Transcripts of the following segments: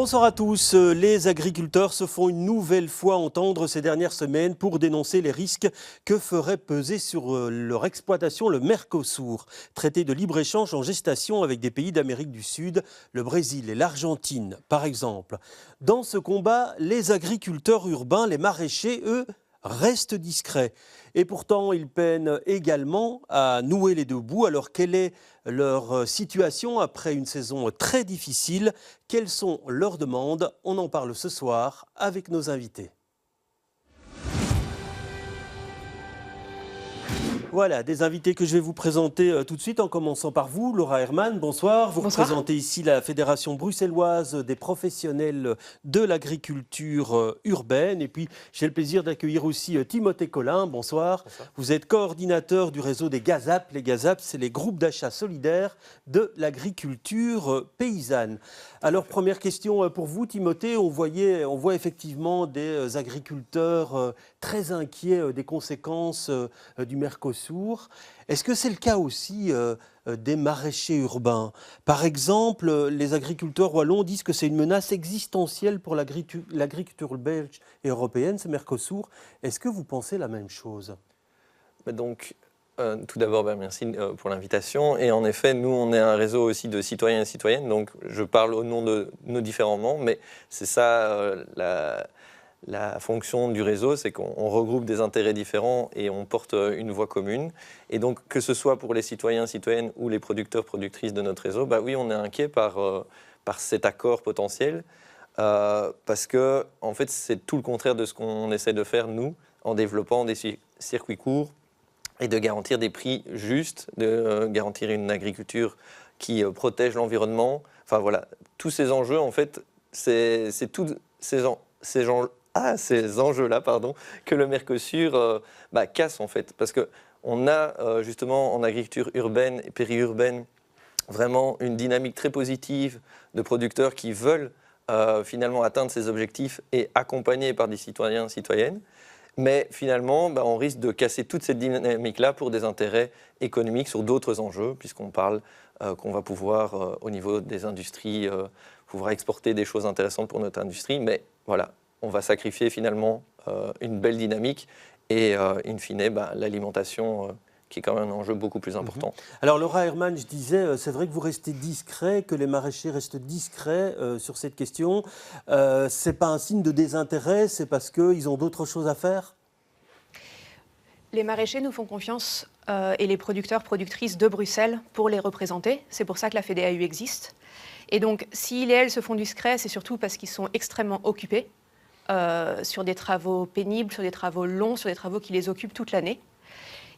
Bonsoir à tous. Les agriculteurs se font une nouvelle fois entendre ces dernières semaines pour dénoncer les risques que ferait peser sur leur exploitation le Mercosur, traité de libre-échange en gestation avec des pays d'Amérique du Sud, le Brésil et l'Argentine, par exemple. Dans ce combat, les agriculteurs urbains, les maraîchers, eux, restent discrets. Et pourtant, ils peinent également à nouer les deux bouts. Alors, quelle est leur situation après une saison très difficile? Quelles sont leurs demandes? On en parle ce soir avec nos invités. Voilà, des invités que je vais vous présenter tout de suite, en commençant par vous, Laura Herman, bonsoir. Vous représentez ici la Fédération bruxelloise des professionnels de l'agriculture urbaine. Et puis, j'ai le plaisir d'accueillir aussi Timothée Collin, bonsoir. Bonsoir. Vous êtes coordinateur du réseau des GAZAP. Les GAZAP, c'est les groupes d'achat solidaires de l'agriculture paysanne. Alors, première question pour vous, Timothée. On voit effectivement des agriculteurs très inquiets des conséquences du Mercosur. Est-ce que c'est le cas aussi des maraîchers urbains? Par exemple, les agriculteurs wallons disent que c'est une menace existentielle pour l'agriculture belge et européenne, ce Mercosur. Est-ce que vous pensez la même chose? Donc, tout d'abord, merci pour l'invitation. Et en effet, nous, on est un réseau aussi de citoyens et citoyennes. Donc, je parle au nom de nos différents membres, mais c'est ça la fonction du réseau, c'est qu'on regroupe des intérêts différents et on porte une voix commune. Et donc, que ce soit pour les citoyens, citoyennes ou les producteurs, productrices de notre réseau, oui, on est inquiet par cet accord potentiel parce que, en fait, c'est tout le contraire de ce qu'on essaie de faire, nous, en développant des circuits courts et de garantir des prix justes, de garantir une agriculture qui protège l'environnement. Enfin, voilà, tous ces enjeux, en fait, c'est tous ces enjeux-là, que le Mercosur casse en fait. Parce qu'on a justement en agriculture urbaine et périurbaine vraiment une dynamique très positive de producteurs qui veulent finalement atteindre ces objectifs et accompagnés par des citoyens, citoyennes. Mais finalement, on risque de casser toute cette dynamique-là pour des intérêts économiques sur d'autres enjeux, puisqu'on parle qu'on va pouvoir, au niveau des industries, pouvoir exporter des choses intéressantes pour notre industrie. Mais voilà, on va sacrifier finalement une belle dynamique et, in fine, l'alimentation qui est quand même un enjeu beaucoup plus important. Alors, Laura Herman, je disais, c'est vrai que vous restez discret, que les maraîchers restent discrets sur cette question. Ce n'est pas un signe de désintérêt, c'est parce qu'ils ont d'autres choses à faire? Les maraîchers nous font confiance et les producteurs, productrices de Bruxelles pour les représenter. C'est pour ça que la FEDEAU existe. Et donc, s'ils et elles se font discrets, c'est surtout parce qu'ils sont extrêmement occupés sur des travaux pénibles, sur des travaux longs, sur des travaux qui les occupent toute l'année.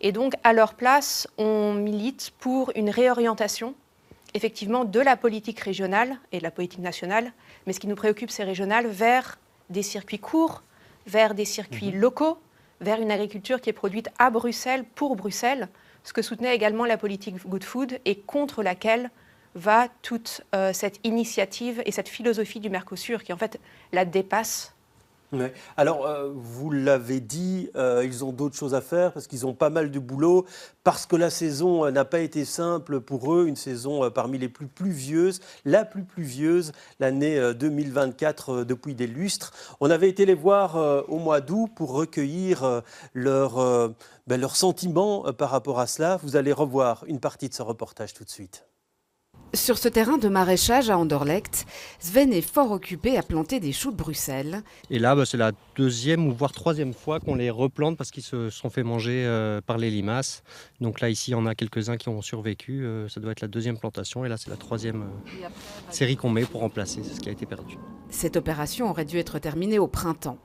Et donc, à leur place, on milite pour une réorientation, effectivement, de la politique régionale et de la politique nationale. Mais ce qui nous préoccupe, c'est régional, vers des circuits courts, vers des circuits locaux, vers une agriculture qui est produite à Bruxelles, pour Bruxelles, ce que soutenait également la politique Good Food et contre laquelle va toute cette initiative et cette philosophie du Mercosur qui, en fait, la dépasse. Ouais. Alors, vous l'avez dit, ils ont d'autres choses à faire parce qu'ils ont pas mal de boulot, parce que la saison n'a pas été simple pour eux, une saison parmi les plus pluvieuses, la plus pluvieuse, l'année 2024 depuis des lustres. On avait été les voir au mois d'août pour recueillir leurs sentiments par rapport à cela. Vous allez revoir une partie de ce reportage tout de suite. Sur ce terrain de maraîchage à Anderlecht, Sven est fort occupé à planter des choux de Bruxelles. Et là, c'est la deuxième ou voire troisième fois qu'on les replante parce qu'ils se sont fait manger par les limaces. Donc là, ici, il y en a quelques-uns qui ont survécu. Ça doit être la deuxième plantation et là, c'est la troisième série qu'on met pour remplacer ce qui a été perdu. Cette opération aurait dû être terminée au printemps.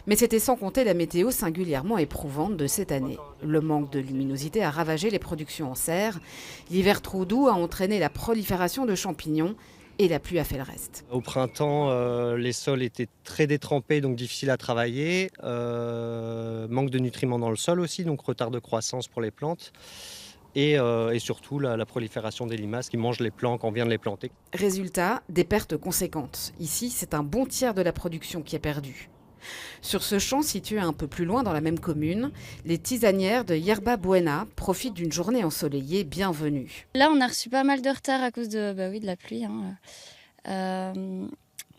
Mais c'était sans compter la météo singulièrement éprouvante de cette année. Le manque de luminosité a ravagé les productions en serre. L'hiver trop doux a entraîné la prolifération de champignons et la pluie a fait le reste. Au printemps, les sols étaient très détrempés, donc difficiles à travailler. Manque de nutriments dans le sol aussi, donc retard de croissance pour les plantes. Et surtout la prolifération des limaces qui mangent les plants quand on vient de les planter. Résultat, des pertes conséquentes. Ici, c'est un bon tiers de la production qui est perdue. Sur ce champ situé un peu plus loin dans la même commune, les tisanières de Yerba Buena profitent d'une journée ensoleillée bienvenue. Là, on a reçu pas mal de retard à cause de la pluie.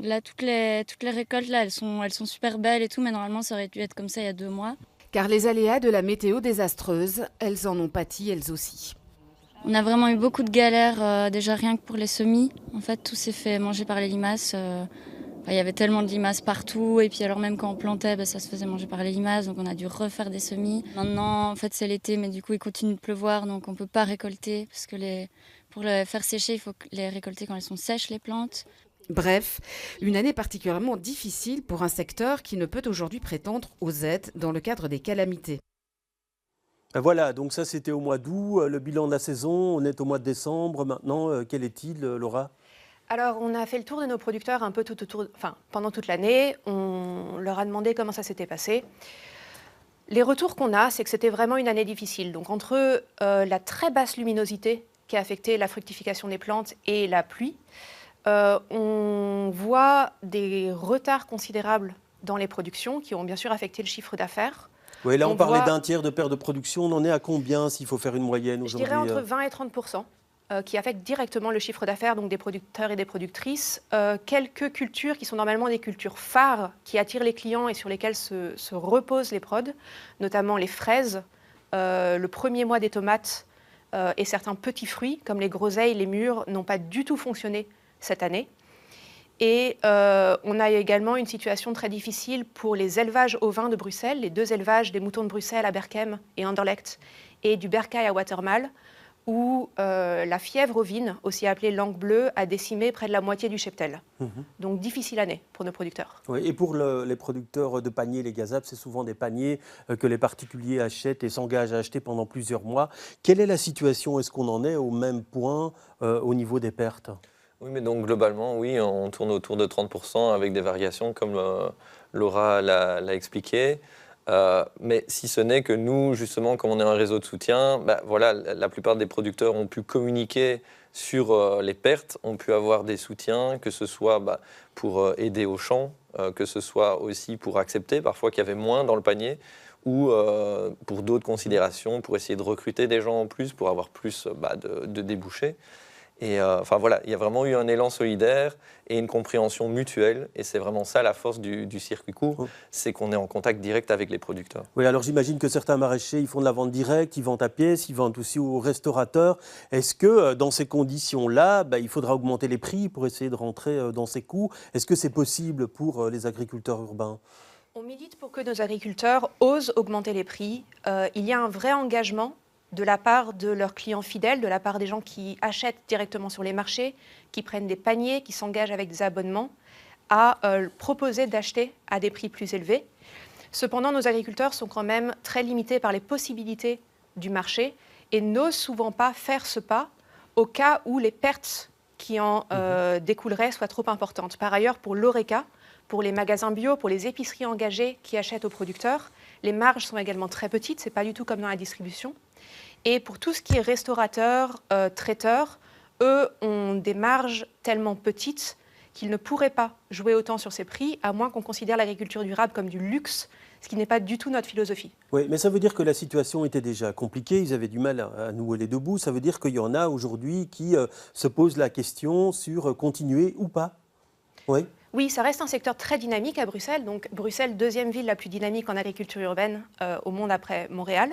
Là, toutes les récoltes, là, elles sont super belles et tout, mais normalement, ça aurait dû être comme ça il y a 2 mois. Car les aléas de la météo désastreuse, elles en ont pâti elles aussi. On a vraiment eu beaucoup de galères, déjà rien que pour les semis. En fait, tout s'est fait manger par les limaces. Il y avait tellement de limaces partout, et puis alors même quand on plantait, ça se faisait manger par les limaces, donc on a dû refaire des semis. Maintenant, en fait, c'est l'été, mais du coup, il continue de pleuvoir, donc on ne peut pas récolter, parce que pour les faire sécher, il faut les récolter quand elles sont sèches, les plantes. Bref, une année particulièrement difficile pour un secteur qui ne peut aujourd'hui prétendre aux aides dans le cadre des calamités. Voilà, donc ça c'était au mois d'août, le bilan de la saison, on est au mois de décembre. Maintenant, quel est-il, Laura ? Alors, on a fait le tour de nos producteurs un peu pendant toute l'année. On leur a demandé comment ça s'était passé. Les retours qu'on a, c'est que c'était vraiment une année difficile. Donc, entre la très basse luminosité qui a affecté la fructification des plantes et la pluie, on voit des retards considérables dans les productions qui ont bien sûr affecté le chiffre d'affaires. Oui, là on parlait d'un tiers de perte de production. On en est à combien s'il faut faire une moyenne aujourd'hui ? Je dirais entre 20 et 30%. Qui affectent directement le chiffre d'affaires donc des producteurs et des productrices. Quelques cultures qui sont normalement des cultures phares qui attirent les clients et sur lesquelles se reposent les prods, notamment les fraises, le premier mois des tomates et certains petits fruits comme les groseilles, les mûres n'ont pas du tout fonctionné cette année. Et on a également une situation très difficile pour les élevages ovins de Bruxelles, les 2 élevages des moutons de Bruxelles à Berchem et Anderlecht et du Bercail à Watermal, où la fièvre ovine, aussi appelée langue bleue, a décimé près de la moitié du cheptel. Donc difficile année pour nos producteurs. Oui, et pour les producteurs de paniers, les gazapes, c'est souvent des paniers que les particuliers achètent et s'engagent à acheter pendant plusieurs mois. Quelle est la situation ? Est-ce qu'on en est au même point au niveau des pertes ? Oui, mais donc globalement, oui, on tourne autour de 30% avec des variations comme Laura l'a expliqué. Mais si ce n'est que nous, justement, comme on est un réseau de soutien, voilà, la plupart des producteurs ont pu communiquer sur les pertes, ont pu avoir des soutiens, que ce soit pour aider au champ, que ce soit aussi pour accepter parfois qu'il y avait moins dans le panier, ou pour d'autres considérations, pour essayer de recruter des gens en plus, pour avoir plus de débouchés. Et voilà, il y a vraiment eu un élan solidaire et une compréhension mutuelle. Et c'est vraiment ça la force du circuit court, c'est qu'on est en contact direct avec les producteurs. Oui, alors j'imagine que certains maraîchers, ils font de la vente directe, ils vendent à pièce, ils vendent aussi aux restaurateurs. Est-ce que dans ces conditions-là, il faudra augmenter les prix pour essayer de rentrer dans ces coûts ? Est-ce que c'est possible pour les agriculteurs urbains ? On milite pour que nos agriculteurs osent augmenter les prix. Il y a un vrai engagement de la part de leurs clients fidèles, de la part des gens qui achètent directement sur les marchés, qui prennent des paniers, qui s'engagent avec des abonnements, à proposer d'acheter à des prix plus élevés. Cependant, nos agriculteurs sont quand même très limités par les possibilités du marché et n'osent souvent pas faire ce pas au cas où les pertes qui en découleraient soient trop importantes. Par ailleurs, pour l'ORECA, pour les magasins bio, pour les épiceries engagées qui achètent aux producteurs, les marges sont également très petites, ce n'est pas du tout comme dans la distribution. Et pour tout ce qui est restaurateurs, traiteurs, eux ont des marges tellement petites qu'ils ne pourraient pas jouer autant sur ces prix, à moins qu'on considère l'agriculture durable comme du luxe, ce qui n'est pas du tout notre philosophie. Oui, mais ça veut dire que la situation était déjà compliquée, ils avaient du mal à nouer les deux bouts. Ça veut dire qu'il y en a aujourd'hui qui se posent la question sur continuer ou pas. Oui. Oui, ça reste un secteur très dynamique à Bruxelles. Donc Bruxelles, 2e ville la plus dynamique en agriculture urbaine au monde après Montréal.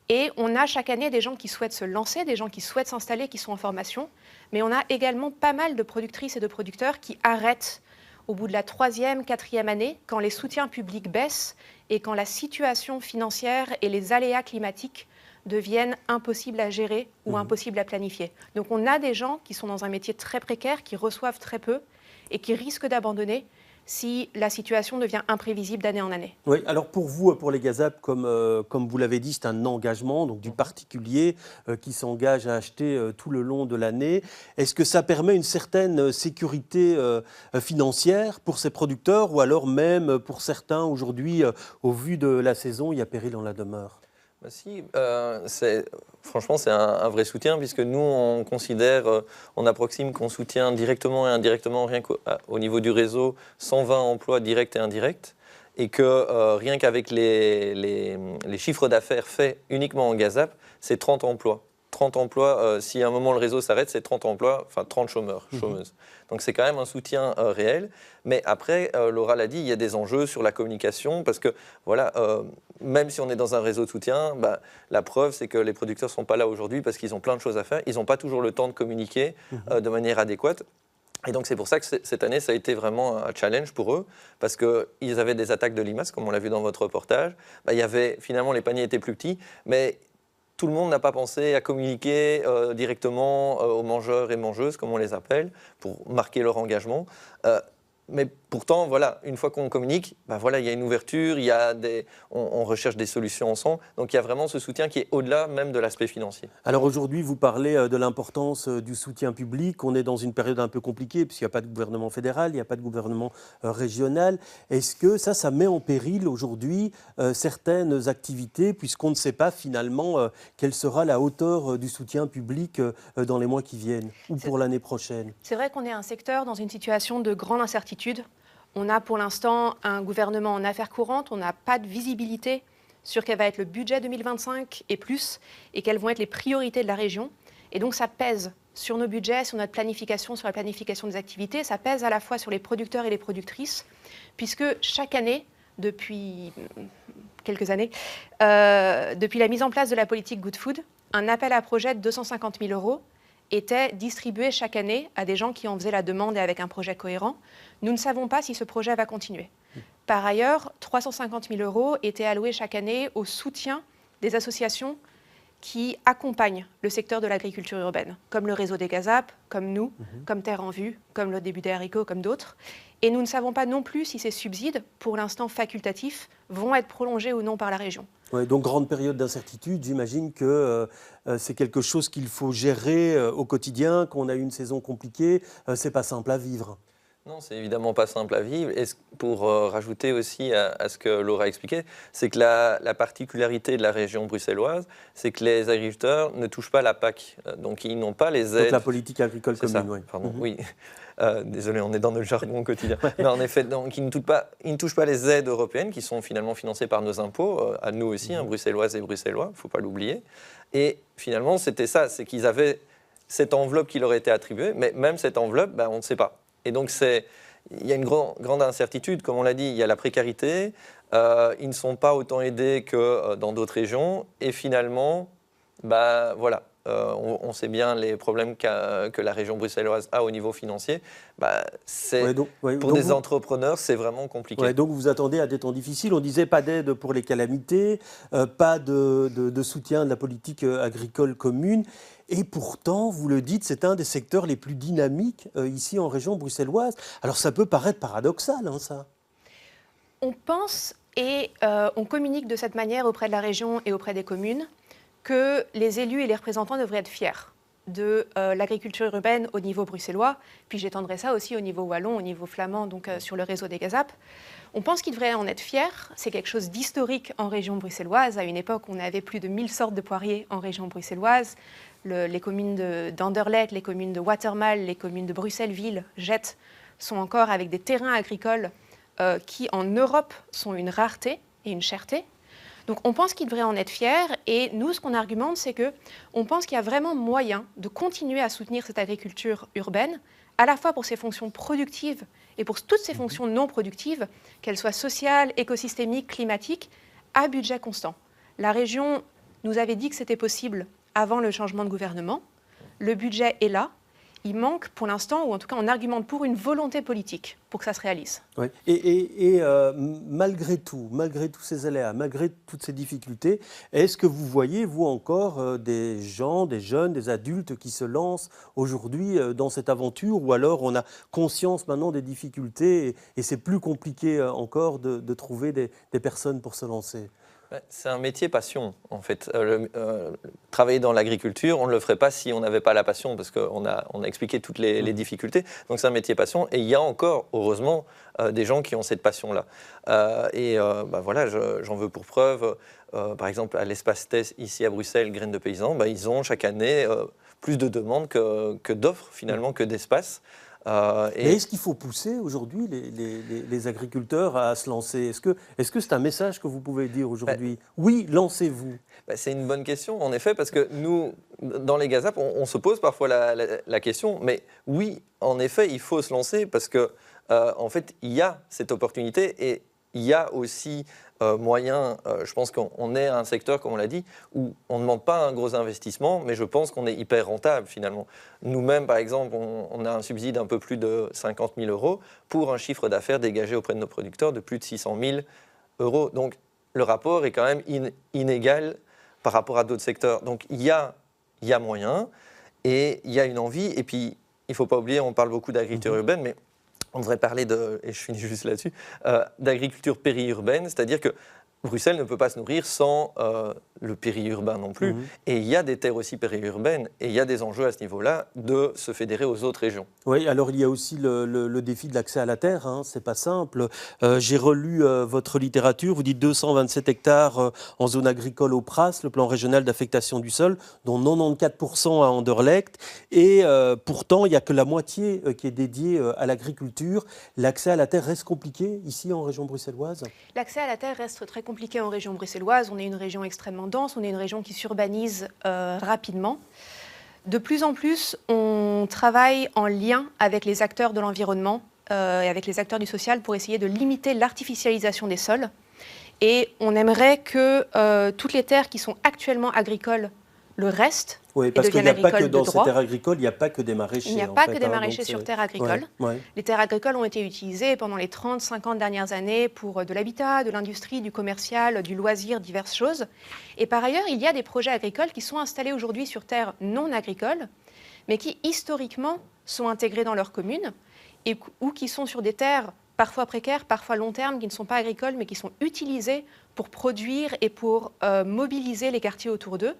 Et on a chaque année des gens qui souhaitent se lancer, des gens qui souhaitent s'installer, qui sont en formation. Mais on a également pas mal de productrices et de producteurs qui arrêtent au bout de la 3e, 4e année, quand les soutiens publics baissent et quand la situation financière et les aléas climatiques deviennent impossibles à gérer ou impossibles à planifier. Donc on a des gens qui sont dans un métier très précaire, qui reçoivent très peu et qui risquent d'abandonner si la situation devient imprévisible d'année en année. Oui, alors pour vous, pour les gazapes, comme vous l'avez dit, c'est un engagement donc du particulier qui s'engage à acheter tout le long de l'année. Est-ce que ça permet une certaine sécurité financière pour ces producteurs ou alors même pour certains aujourd'hui, au vu de la saison, il y a péril en la demeure ? Si, franchement, c'est un vrai soutien puisque nous, on considère, on approxime qu'on soutient directement et indirectement, rien qu'au niveau du réseau, 120 emplois directs et indirects, et que rien qu'avec les chiffres d'affaires faits uniquement en gazap, c'est 30 emplois. 30 emplois, si à un moment le réseau s'arrête, c'est 30 emplois, enfin 30 chômeurs, chômeuses. Donc c'est quand même un soutien réel. Mais après, Laura l'a dit, il y a des enjeux sur la communication parce que voilà, même si on est dans un réseau de soutien, la preuve c'est que les producteurs ne sont pas là aujourd'hui parce qu'ils ont plein de choses à faire. Ils n'ont pas toujours le temps de communiquer de manière adéquate. Et donc c'est pour ça que cette année, ça a été vraiment un challenge pour eux, parce qu'ils avaient des attaques de limaces, comme on l'a vu dans votre reportage. Finalement, les paniers étaient plus petits, mais tout le monde n'a pas pensé à communiquer directement aux mangeurs et mangeuses, comme on les appelle, pour marquer leur engagement. Mais pourtant, voilà, une fois qu'on communique, il y a une ouverture, on recherche des solutions ensemble. Donc il y a vraiment ce soutien qui est au-delà même de l'aspect financier. Alors aujourd'hui, vous parlez de l'importance du soutien public. On est dans une période un peu compliquée puisqu'il n'y a pas de gouvernement fédéral, il n'y a pas de gouvernement régional. Est-ce que ça met en péril aujourd'hui certaines activités puisqu'on ne sait pas finalement quelle sera la hauteur du soutien public dans les mois qui viennent ou pour l'année prochaine? C'est vrai qu'on est un secteur dans une situation de grande incertitude. On a pour l'instant un gouvernement en affaires courantes, on n'a pas de visibilité sur quel va être le budget 2025 et plus, et quelles vont être les priorités de la région. Et donc ça pèse sur nos budgets, sur notre planification, sur la planification des activités, ça pèse à la fois sur les producteurs et les productrices, puisque chaque année, depuis quelques années, depuis la mise en place de la politique Good Food, un appel à projet de 250 000 € était distribué chaque année à des gens qui en faisaient la demande et avec un projet cohérent. Nous ne savons pas si ce projet va continuer. Par ailleurs, 350 000 € étaient alloués chaque année au soutien des associations qui accompagnent le secteur de l'agriculture urbaine, comme le réseau des Gazap, comme nous, comme Terre en Vue, comme le début des haricots, comme d'autres. Et nous ne savons pas non plus si ces subsides, pour l'instant facultatifs, vont être prolongés ou non par la région. Ouais, donc grande période d'incertitude, j'imagine que c'est quelque chose qu'il faut gérer au quotidien, qu'on a eu une saison compliquée, c'est pas simple à vivre. Non, c'est évidemment pas simple à vivre. Et pour rajouter aussi à ce que Laura a expliqué, c'est que la particularité de la région bruxelloise, c'est que les agriculteurs ne touchent pas la PAC. Donc ils n'ont pas les aides. Donc la politique agricole commune, oui. Pardon, oui. Désolé, on est dans le jargon quotidien. Mais en effet, donc, ils ne touchent pas les aides européennes qui sont finalement financées par nos impôts, à nous aussi, bruxelloises et bruxellois, il ne faut pas l'oublier. Et finalement, c'était ça, c'est qu'ils avaient cette enveloppe qui leur était attribuée, mais même cette enveloppe, on ne sait pas. Et donc, il y a une grande incertitude, comme on l'a dit, il y a la précarité, ils ne sont pas autant aidés que dans d'autres régions, et finalement, voilà. On sait bien les problèmes que la région bruxelloise a au niveau financier. Pour des entrepreneurs, c'est vraiment compliqué. Ouais, donc vous attendez à des temps difficiles. On disait pas d'aide pour les calamités, pas de soutien de la politique agricole commune. Et pourtant, vous le dites, c'est un des secteurs les plus dynamiques ici en région bruxelloise. Alors ça peut paraître paradoxal, ça. On pense et on communique de cette manière auprès de la région et auprès des communes que les élus et les représentants devraient être fiers de l'agriculture urbaine au niveau bruxellois, puis j'étendrai ça aussi au niveau wallon, au niveau flamand, donc sur le réseau des Gazap. On pense qu'ils devraient en être fiers, c'est quelque chose d'historique en région bruxelloise. À une époque, on avait plus de 1000 sortes de poiriers en région bruxelloise. Les communes d'Anderlecht, les communes de Watermal, les communes de Bruxelles-Ville, Jette, sont encore avec des terrains agricoles qui, en Europe, sont une rareté et une cherté. Donc on pense qu'ils devraient en être fiers et nous, ce qu'on argumente, c'est qu'on pense qu'il y a vraiment moyen de continuer à soutenir cette agriculture urbaine, à la fois pour ses fonctions productives et pour toutes ses fonctions non productives, qu'elles soient sociales, écosystémiques, climatiques, à budget constant. La région nous avait dit que c'était possible avant le changement de gouvernement. Le budget est là. Il manque pour l'instant, ou en tout cas on argumente pour une volonté politique pour que ça se réalise. Oui. Et malgré tous ces aléas, malgré toutes ces difficultés, est-ce que vous voyez, vous encore, des gens, des jeunes, des adultes qui se lancent aujourd'hui dans cette aventure, ou alors on a conscience maintenant des difficultés et c'est plus compliqué encore de trouver des personnes pour se lancer? C'est un métier passion, en fait. Travailler dans l'agriculture, on ne le ferait pas si on n'avait pas la passion, parce qu'on a expliqué toutes les difficultés. Donc c'est un métier passion, et il y a encore, heureusement, des gens qui ont cette passion-là. Voilà, j'en veux pour preuve, par exemple, à l'espace TES, ici à Bruxelles, Graines de Paysans, ils ont chaque année plus de demandes que d'offres, finalement, que d'espace. Mais est-ce qu'il faut pousser aujourd'hui les agriculteurs à se lancer? Est-ce que c'est un message que vous pouvez dire aujourd'hui? Oui, lancez-vous. C'est une bonne question, en effet, parce que nous, dans les GAZAP, on se pose parfois la question, mais oui, en effet, il faut se lancer parce que, en fait, il y a cette opportunité et il y a aussi moyen, je pense qu'on est un secteur, comme on l'a dit, où on ne demande pas un gros investissement, mais je pense qu'on est hyper rentable finalement. Nous-mêmes, par exemple, on a un subside d'un peu plus de 50 000 euros pour un chiffre d'affaires dégagé auprès de nos producteurs de plus de 600 000 euros. Donc le rapport est quand même inégal par rapport à d'autres secteurs. Donc il y a moyen et il y a une envie. Et puis, il ne faut pas oublier, on parle beaucoup d'agriculture urbaine, mais on devrait parler et je finis juste là-dessus, d'agriculture périurbaine, c'est-à-dire que Bruxelles ne peut pas se nourrir sans le périurbain non plus. Et il y a des terres aussi périurbaines et il y a des enjeux à ce niveau-là de se fédérer aux autres régions. Oui, alors il y a aussi le défi de l'accès à la terre, hein, c'est pas simple. J'ai relu votre littérature, vous dites 227 hectares en zone agricole au Pras, le plan régional d'affectation du sol, dont 94% à Anderlecht. Et pourtant, il n'y a que la moitié qui est dédiée à l'agriculture. L'accès à la terre reste compliqué ici en région bruxelloise? L'accès à la terre reste très compliqué en région bruxelloise. On est une région extrêmement dense, on est une région qui s'urbanise rapidement. De plus en plus, on travaille en lien avec les acteurs de l'environnement et avec les acteurs du social pour essayer de limiter l'artificialisation des sols. Et on aimerait que toutes les terres qui sont actuellement agricoles le restent. Oui, parce qu'il n'y a pas que dans ces terres agricoles, il n'y a pas que des maraîchers. Il n'y a pas que des maraîchers sur terres agricoles. Les terres agricoles ont été utilisées pendant les 30-50 dernières années pour de l'habitat, de l'industrie, du commercial, du loisir, diverses choses. Et par ailleurs, il y a des projets agricoles qui sont installés aujourd'hui sur terres non agricoles, mais qui historiquement sont intégrés dans leur commune ou qui sont sur des terres parfois précaires, parfois long terme, qui ne sont pas agricoles, mais qui sont utilisées pour produire et pour mobiliser les quartiers autour d'eux.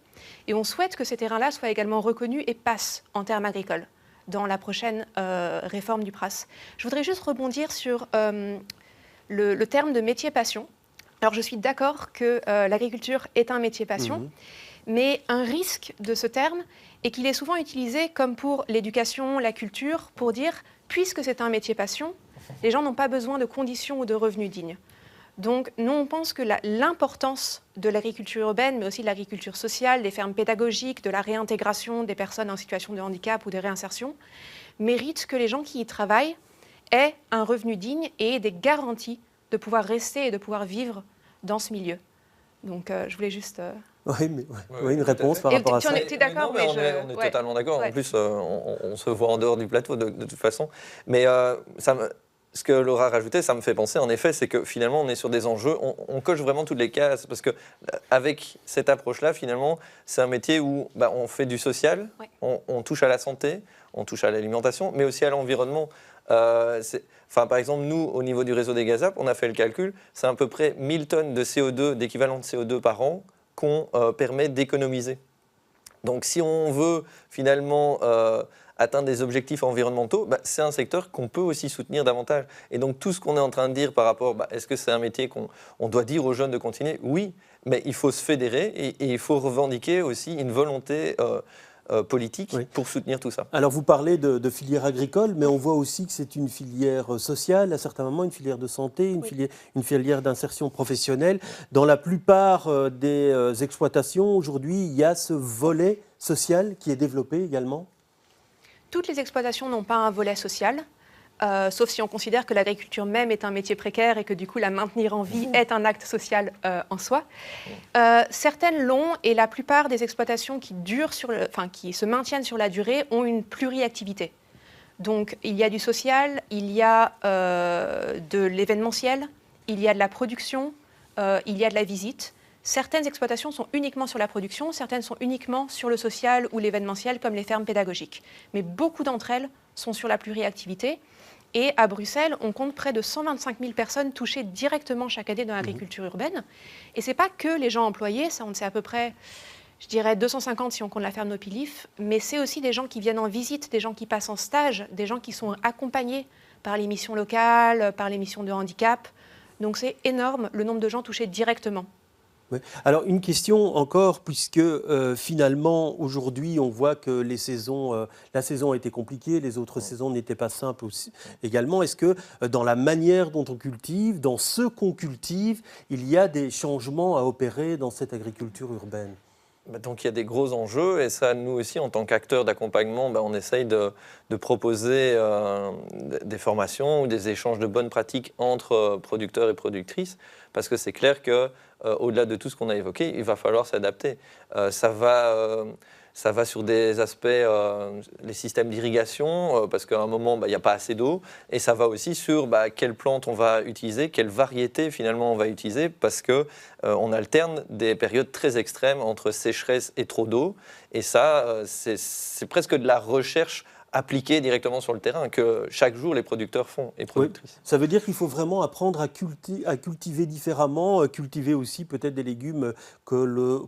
Et on souhaite que ces terrains-là soient également reconnus et passent en termes agricoles dans la prochaine réforme du PRAS. Je voudrais juste rebondir sur le terme de métier passion. Alors je suis d'accord que l'agriculture est un métier passion, mais un risque de ce terme est qu'il est souvent utilisé comme pour l'éducation, la culture, pour dire, puisque c'est un métier passion, les gens n'ont pas besoin de conditions ou de revenus dignes. Donc, nous, on pense que l'importance de l'agriculture urbaine, mais aussi de l'agriculture sociale, des fermes pédagogiques, de la réintégration des personnes en situation de handicap ou de réinsertion, mérite que les gens qui y travaillent aient un revenu digne et des garanties de pouvoir rester et de pouvoir vivre dans ce milieu. Donc, je voulais juste... Oui, une réponse par rapport à ça. Tu es d'accord? On est totalement d'accord. En plus, on se voit en dehors du plateau de toute façon. Mais ce que Laura rajoutait, ça me fait penser, en effet, c'est que finalement, on est sur des enjeux, on coche vraiment toutes les cases, parce qu'avec cette approche-là, finalement, c'est un métier où on fait du social, on touche à la santé, on touche à l'alimentation, mais aussi à l'environnement. Par exemple, nous, au niveau du réseau des GAZAP, on a fait le calcul, c'est à peu près 1000 tonnes de CO2, d'équivalent de CO2 par an, qu'on permet d'économiser. Donc si on veut finalement atteindre des objectifs environnementaux, c'est un secteur qu'on peut aussi soutenir davantage. Et donc tout ce qu'on est en train de dire par rapport, est-ce que c'est un métier qu'on doit dire aux jeunes de continuer? Oui, mais il faut se fédérer et il faut revendiquer aussi une volonté politique pour soutenir tout ça. Alors vous parlez de filière agricole, mais on voit aussi que c'est une filière sociale, à certains moments une filière de santé, une filière d'insertion professionnelle. Dans la plupart des exploitations, aujourd'hui, il y a ce volet social qui est développé également? Toutes les exploitations n'ont pas un volet social. Sauf si on considère que l'agriculture même est un métier précaire et que du coup la maintenir en vie est un acte social en soi. Certaines l'ont et la plupart des exploitations qui se maintiennent sur la durée ont une pluriactivité. Donc il y a du social, il y a de l'événementiel, il y a de la production, il y a de la visite. Certaines exploitations sont uniquement sur la production, certaines sont uniquement sur le social ou l'événementiel comme les fermes pédagogiques. Mais beaucoup d'entre elles sont sur la pluriactivité. Et à Bruxelles, on compte près de 125 000 personnes touchées directement chaque année dans l'agriculture urbaine. Et ce n'est pas que les gens employés, ça on sait à peu près, je dirais 250 si on compte la ferme Nopilif, mais c'est aussi des gens qui viennent en visite, des gens qui passent en stage, des gens qui sont accompagnés par les missions locales, par les missions de handicap. Donc c'est énorme le nombre de gens touchés directement Ouais. Alors une question encore, puisque finalement aujourd'hui on voit que la saison a été compliquée, les autres saisons n'étaient pas simples aussi, également. Est-ce que dans la manière dont on cultive, dans ce qu'on cultive, il y a des changements à opérer dans cette agriculture urbaine? Donc il y a des gros enjeux et ça, nous aussi, en tant qu'acteurs d'accompagnement, on essaye de proposer des formations ou des échanges de bonnes pratiques entre producteurs et productrices, parce que c'est clair que au-delà de tout ce qu'on a évoqué, il va falloir s'adapter. Ça va sur des aspects, les systèmes d'irrigation, parce qu'à un moment, il n'y a pas assez d'eau. Et ça va aussi sur quelle plante on va utiliser, quelle variété finalement on va utiliser, parce qu'on alterne des périodes très extrêmes entre sécheresse et trop d'eau. Et ça, c'est presque de la recherche appliquée directement sur le terrain que chaque jour les producteurs font et productrices. Oui. Ça veut dire qu'il faut vraiment apprendre à cultiver différemment, cultiver aussi peut-être des légumes qu'on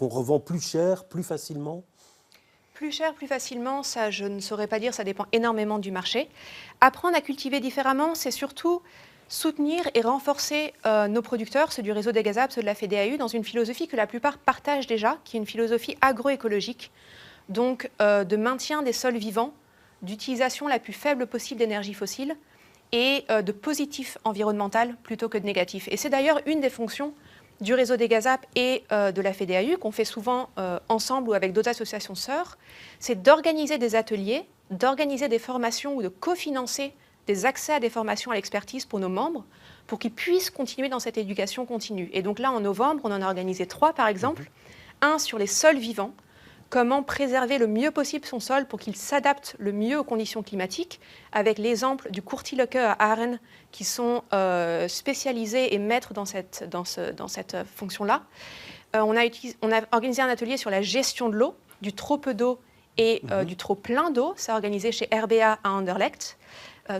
revend plus cher, plus facilement? Plus cher, plus facilement, ça je ne saurais pas dire, ça dépend énormément du marché. Apprendre à cultiver différemment, c'est surtout soutenir et renforcer nos producteurs, ceux du réseau des GASAP, ceux de la FEDEAU, dans une philosophie que la plupart partagent déjà, qui est une philosophie agroécologique, donc de maintien des sols vivants, d'utilisation la plus faible possible d'énergie fossile et de positif environnemental plutôt que de négatif. Et c'est d'ailleurs une des fonctions du réseau des GASAP et de la FEDEAU, qu'on fait souvent ensemble ou avec d'autres associations sœurs, c'est d'organiser des ateliers, d'organiser des formations ou de cofinancer des accès à des formations à l'expertise pour nos membres, pour qu'ils puissent continuer dans cette éducation continue. Et donc là, en novembre, on en a organisé 3, par exemple. Un sur les sols vivants, comment préserver le mieux possible son sol pour qu'il s'adapte le mieux aux conditions climatiques, avec l'exemple du Courtilocke à Aaren, qui sont spécialisés et maîtres dans cette fonction-là. On a organisé un atelier sur la gestion de l'eau, du trop peu d'eau et du trop plein d'eau. C'est organisé chez RBA à Anderlecht,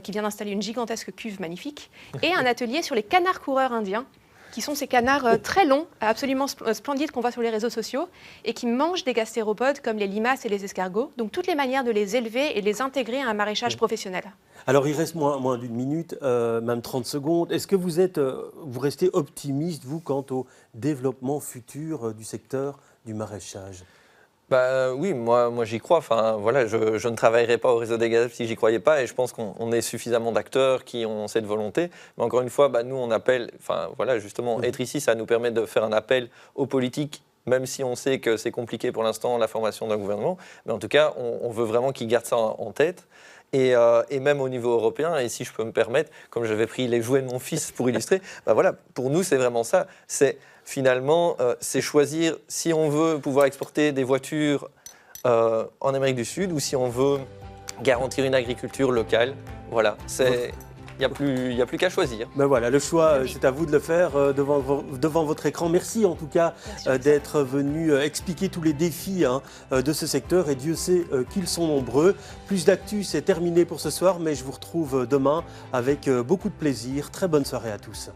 qui vient d'installer une gigantesque cuve magnifique. Et un atelier sur les canards coureurs indiens, qui sont ces canards très longs, absolument splendides qu'on voit sur les réseaux sociaux et qui mangent des gastéropodes comme les limaces et les escargots. Donc toutes les manières de les élever et de les intégrer à un maraîchage professionnel. Alors il reste moins d'une minute, même 30 secondes. Est-ce que vous restez optimiste, vous, quant au développement futur du secteur du maraîchage? Oui, moi j'y crois. Enfin, voilà, je ne travaillerais pas au réseau des GASAP si j'y croyais pas, et je pense qu'on est suffisamment d'acteurs qui ont cette volonté. Mais encore une fois, nous on appelle, justement, être ici, ça nous permet de faire un appel aux politiques, même si on sait que c'est compliqué pour l'instant la formation d'un gouvernement. Mais en tout cas, on veut vraiment qu'ils gardent ça en tête. Et même au niveau européen, et si je peux me permettre, comme j'avais pris les jouets de mon fils pour illustrer, pour nous c'est vraiment ça. Finalement, c'est choisir si on veut pouvoir exporter des voitures en Amérique du Sud ou si on veut garantir une agriculture locale. Voilà, il n'y a plus qu'à choisir. Voilà, le choix, c'est à vous de le faire devant votre écran. Merci en tout cas d'être venu expliquer tous les défis de ce secteur, et Dieu sait qu'ils sont nombreux. Plus d'actu, c'est terminé pour ce soir, mais je vous retrouve demain avec beaucoup de plaisir. Très bonne soirée à tous.